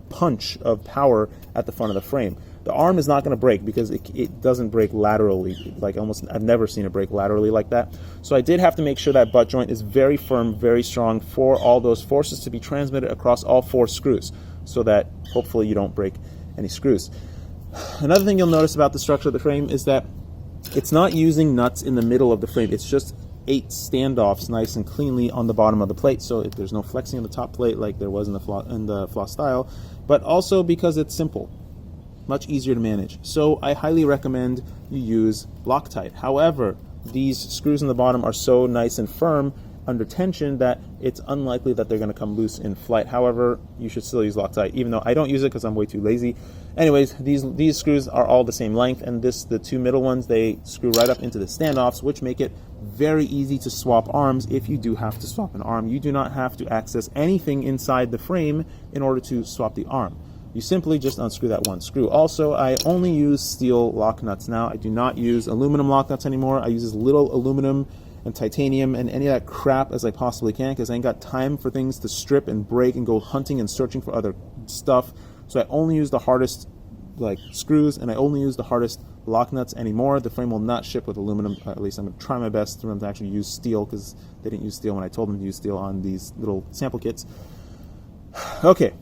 punch of power at the front of the frame. The arm is not going to break because it doesn't break laterally, like almost, I've never seen it break laterally like that. So I did have to make sure that butt joint is very firm, very strong for all those forces to be transmitted across all 4 screws, so that hopefully you don't break any screws. Another thing you'll notice about the structure of the frame is that it's not using nuts in the middle of the frame. It's just 8 standoffs nice and cleanly on the bottom of the plate, so if there's no flexing on the top plate like there was in the floss style, but also because it's simple. Much easier to manage. So I highly recommend you use Loctite. However, these screws in the bottom are so nice and firm under tension that it's unlikely that they're going to come loose in flight. However, you should still use Loctite, even though I don't use it because I'm way too lazy. Anyways, these screws are all the same length, and the 2 middle ones, they screw right up into the standoffs, which make it very easy to swap arms. If you do have to swap an arm, you do not have to access anything inside the frame in order to swap the arm. You simply just unscrew that one screw. Also, I only use steel lock nuts now. I do not use aluminum lock nuts anymore. I use as little aluminum and titanium and any of that crap as I possibly can, because I ain't got time for things to strip and break and go hunting and searching for other stuff. So I only use the hardest screws, and I only use the hardest lock nuts anymore. The frame will not ship with aluminum. At least I'm going to try my best for them to actually use steel, because they didn't use steel when I told them to use steel on these little sample kits. Okay.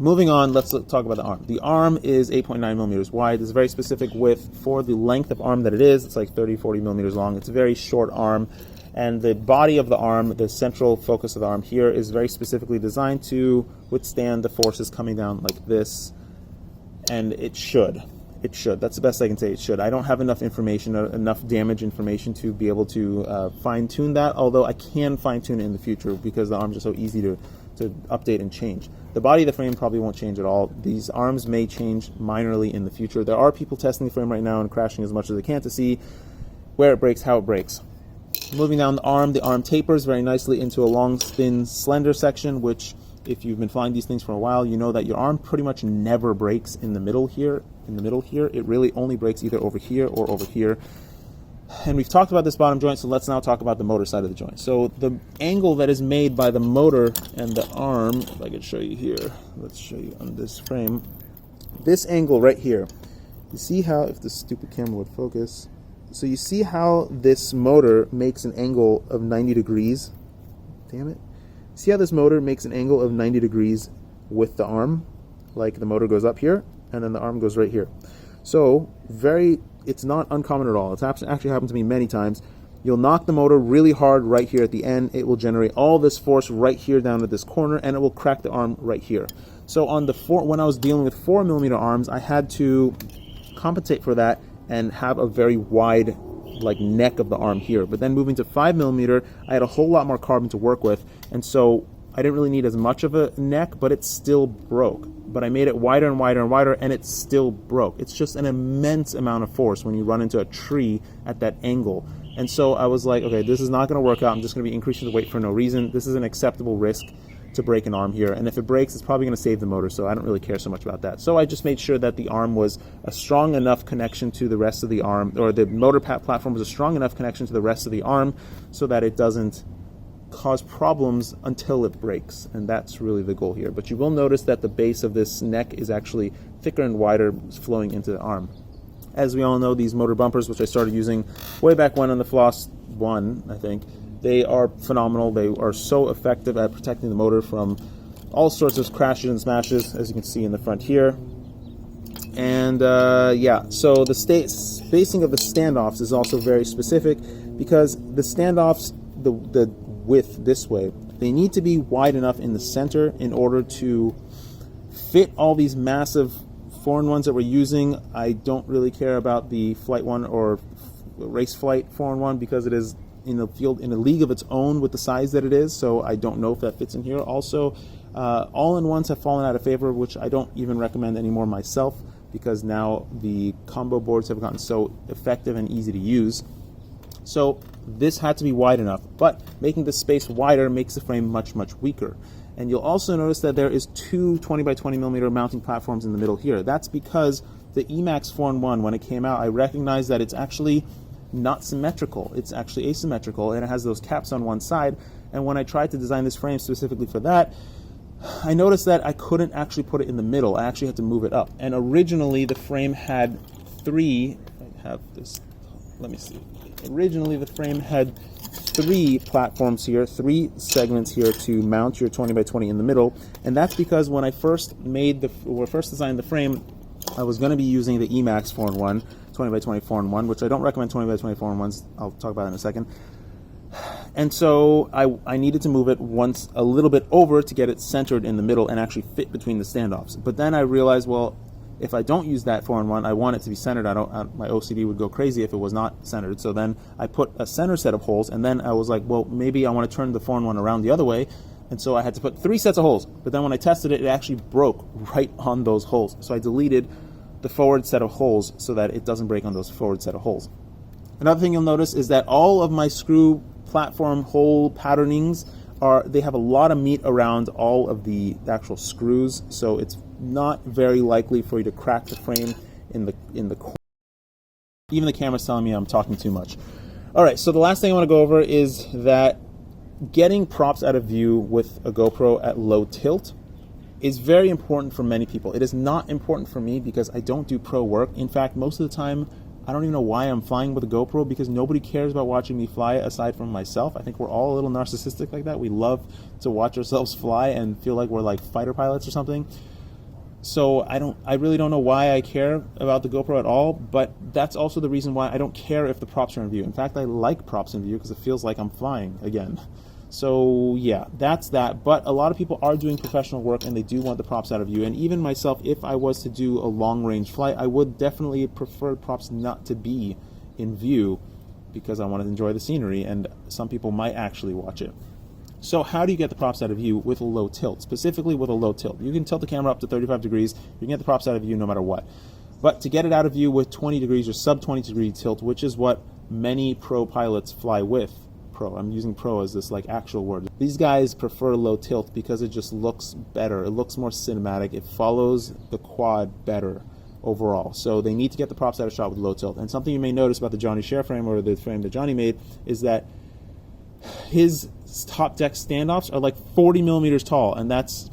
Moving on, let's talk about the arm. The arm is 8.9 millimeters wide. It's a very specific width for the length of arm that it is. It's like 30, 40 millimeters long. It's a very short arm. And the body of the arm, the central focus of the arm here, is very specifically designed to withstand the forces coming down like this. And it should. It should. That's the best I can say. It should. I don't have enough information, enough damage information to be able to fine-tune that, although I can fine-tune it in the future because the arms are so easy to update and change. The body of the frame probably won't change at all. These arms may change minorly in the future. There are people testing the frame right now and crashing as much as they can to see where it breaks, how it breaks. Moving down the arm tapers very nicely into a long, thin, slender section, which, if you've been flying these things for a while, you know that your arm pretty much never breaks in the middle here. It really only breaks either over here or over here. And we've talked about this bottom joint, so let's now talk about the motor side of the joint. So the angle that is made by the motor and the arm, if I could show you here, let's show you on this frame. This angle right here, you see how, if the stupid camera would focus, so you see how this motor makes an angle of 90 degrees? Damn it. See how this motor makes an angle of 90 degrees with the arm? Like the motor goes up here, and then the arm goes right here. So, it's not uncommon at all. It's actually happened to me many times. You'll knock the motor really hard right here at the end. It will generate all this force right here down at this corner, and it will crack the arm right here. So on when I was dealing with 4 millimeter arms, I had to compensate for that and have a very wide neck of the arm here. But then moving to 5 millimeter, I had a whole lot more carbon to work with, and so I didn't really need as much of a neck, but it still broke. But I made it wider and wider and wider, and it still broke. It's just an immense amount of force when you run into a tree at that angle. And so I was like, okay, this is not going to work out. I'm just going to be increasing the weight for no reason. This is an acceptable risk to break an arm here. And if it breaks, it's probably going to save the motor, so I don't really care so much about that. So I just made sure that the arm was a strong enough connection to the rest of the arm, or the motor platform was a strong enough connection to the rest of the arm so that it doesn't cause problems until it breaks, and that's really the goal here. But you will notice that the base of this neck is actually thicker and wider, flowing into the arm. As we all know, these motor bumpers, which I started using way back when on the Floss 1, I think, they are phenomenal. They are so effective at protecting the motor from all sorts of crashes and smashes, as you can see in the front here. And yeah, so the spacing of the standoffs is also very specific, because the standoffs the width this way. They need to be wide enough in the center in order to fit all these massive foreign ones that we're using. I don't really care about the flight one or race flight foreign one because it is in the field in a league of its own with the size that it is, so I don't know if that fits in here. Also, all-in-ones have fallen out of favor, which I don't even recommend anymore myself, because now the combo boards have gotten so effective and easy to use. So this had to be wide enough, but making the space wider makes the frame much, much weaker. And you'll also notice that there is two 20 by 20 millimeter mounting platforms in the middle here. That's because the Emax 4-in-1, when it came out, I recognized that it's actually not symmetrical. It's actually asymmetrical, and it has those caps on one side. And when I tried to design this frame specifically for that, I noticed that I couldn't actually put it in the middle. I actually had to move it up. And originally the frame had Originally the frame had 3 platforms here, 3 segments here to mount your 20 by 20 in the middle. And that's because when I first designed the frame, I was going to be using the Emax 4-in-1, 20 by 20 4-in-1, which I don't recommend 20 by 20 4-in-1s. I'll talk about it in a second. And so I needed to move it once a little bit over to get it centered in the middle and actually fit between the standoffs. But then I realized, well, if I don't use that 4-in-1, I want it to be centered. My OCD would go crazy if it was not centered. So then I put a center set of holes, and then I was like, well, maybe I want to turn the 4-in-1 around the other way. And so I had to put 3 sets of holes. But then when I tested it, it actually broke right on those holes. So I deleted the forward set of holes so that it doesn't break on those forward set of holes. Another thing you'll notice is that all of my screw platform hole patternings they have a lot of meat around all of the actual screws, so it's not very likely for you to crack the frame in the corner. Even the camera's telling me I'm talking too much. All right, so the last thing I want to go over is that getting props out of view with a GoPro at low tilt is very important for many people. It is not important for me because I don't do pro work. In fact, most of the time, I don't even know why I'm flying with a GoPro, because nobody cares about watching me fly aside from myself. I think we're all a little narcissistic like that. We love to watch ourselves fly and feel like we're like fighter pilots or something. So I really don't know why I care about the GoPro at all, but that's also the reason why I don't care if the props are in view. In fact, I like props in view because it feels like I'm flying again. So yeah, that's that. But a lot of people are doing professional work and they do want the props out of view. And even myself, if I was to do a long range flight, I would definitely prefer props not to be in view because I want to enjoy the scenery, and some people might actually watch it. So how do you get the props out of view with a low tilt? Specifically with a low tilt. You can tilt the camera up to 35 degrees. You can get the props out of view no matter what. But to get it out of view with 20 degrees or sub 20 degree tilt, which is what many pro pilots fly with, I'm using pro as this like actual word. These guys prefer low tilt because it just looks better. It looks more cinematic. It follows the quad better overall. So they need to get the props out of shot with low tilt. And something you may notice about the Johnny Share frame, or the frame that Johnny made, is that his top deck standoffs are like 40 millimeters tall, and that's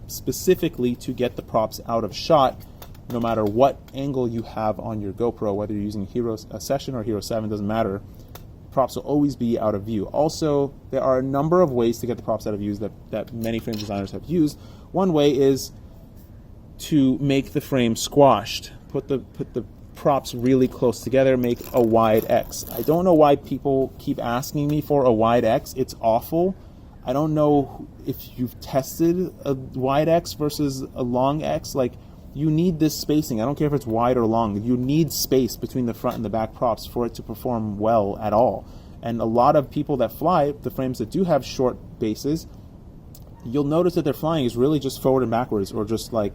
specifically to get the props out of shot no matter what angle you have on your GoPro, whether you're using a Session or Hero 7, doesn't matter. Props will always be out of view. Also, there are a number of ways to get the props out of view that many frame designers have used. One way is to make the frame squashed. Put the props really close together, make a wide X. I don't know why people keep asking me for a wide X. It's awful. I don't know if you've tested a wide X versus a long X. Like, you need this spacing. I don't care if it's wide or long. You need space between the front and the back props for it to perform well at all. And a lot of people that fly the frames that do have short bases, you'll notice that their flying is really just forward and backwards, or just like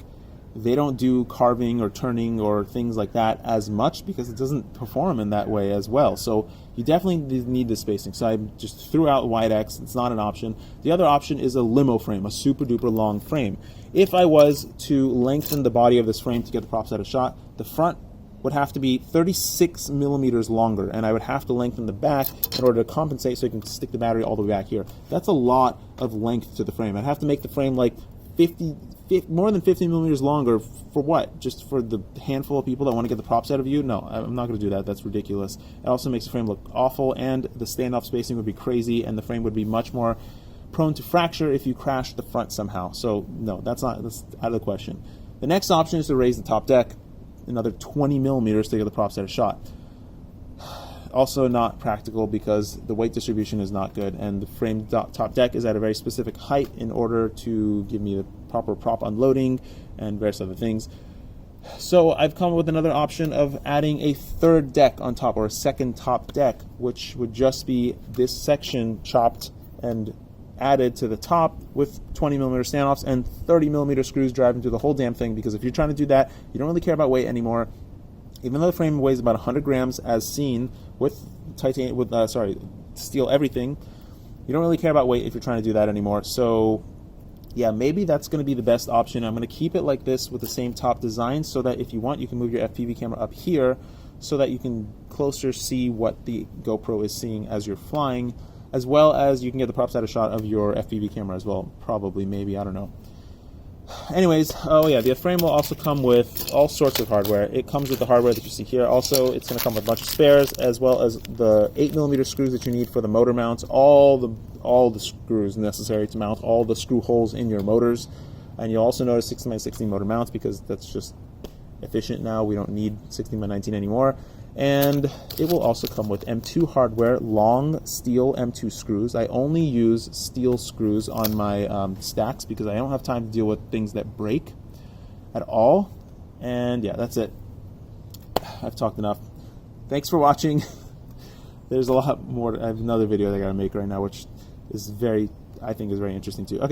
they don't do carving or turning or things like that as much because it doesn't perform in that way as well. So you definitely need this spacing. So I just threw out wide X. It's not an option. The other option is a limo frame, a super duper long frame. If I was to lengthen the body of this frame to get the props out of shot, the front would have to be 36 millimeters longer, and I would have to lengthen the back in order to compensate so I can stick the battery all the way back here. That's a lot of length to the frame. I'd have to make the frame like more than 50 millimeters longer for what? Just for the handful of people that want to get the props out of view? No, I'm not going to do that. That's ridiculous. It also makes the frame look awful, and the standoff spacing would be crazy, and the frame would be much more prone to fracture if you crash the front somehow. So no, that's out of the question. The next option is to raise the top deck another 20 millimeters to get the props out of shot. also not practical because the weight distribution is not good, and the frame top deck is at a very specific height in order to give me the proper prop unloading and various other things. So I've come up with another option of adding a third deck on top, or a second top deck, which would just be this section chopped and added to the top with 20mm standoffs and 30mm screws driving through the whole damn thing, because if you're trying to do that, you don't really care about weight anymore. Even though the frame weighs about 100 grams as seen with steel everything, you don't really care about weight if you're trying to do that anymore. So yeah, maybe that's going to be the best option. I'm going to keep it like this with the same top design, so that if you want, you can move your FPV camera up here so that you can closer see what the GoPro is seeing as you're flying, as well as you can get the prop side shot of your FPV camera as well. Probably, maybe, I don't know. Anyways, oh yeah, the frame will also come with all sorts of hardware. It comes with the hardware that you see here. Also, it's going to come with a bunch of spares, as well as the 8mm screws that you need for the motor mounts, all the screws necessary to mount all the screw holes in your motors. And you'll also notice 16x16 motor mounts, because that's just efficient now. We don't need 16x19 anymore. And it will also come with M2 hardware, long steel M2 screws. I only use steel screws on my stacks because I don't have time to deal with things that break at all. And yeah, that's it. I've talked enough. Thanks for watching. There's a lot more. I have another video that I gotta make right now, which is I think is very interesting too. Okay.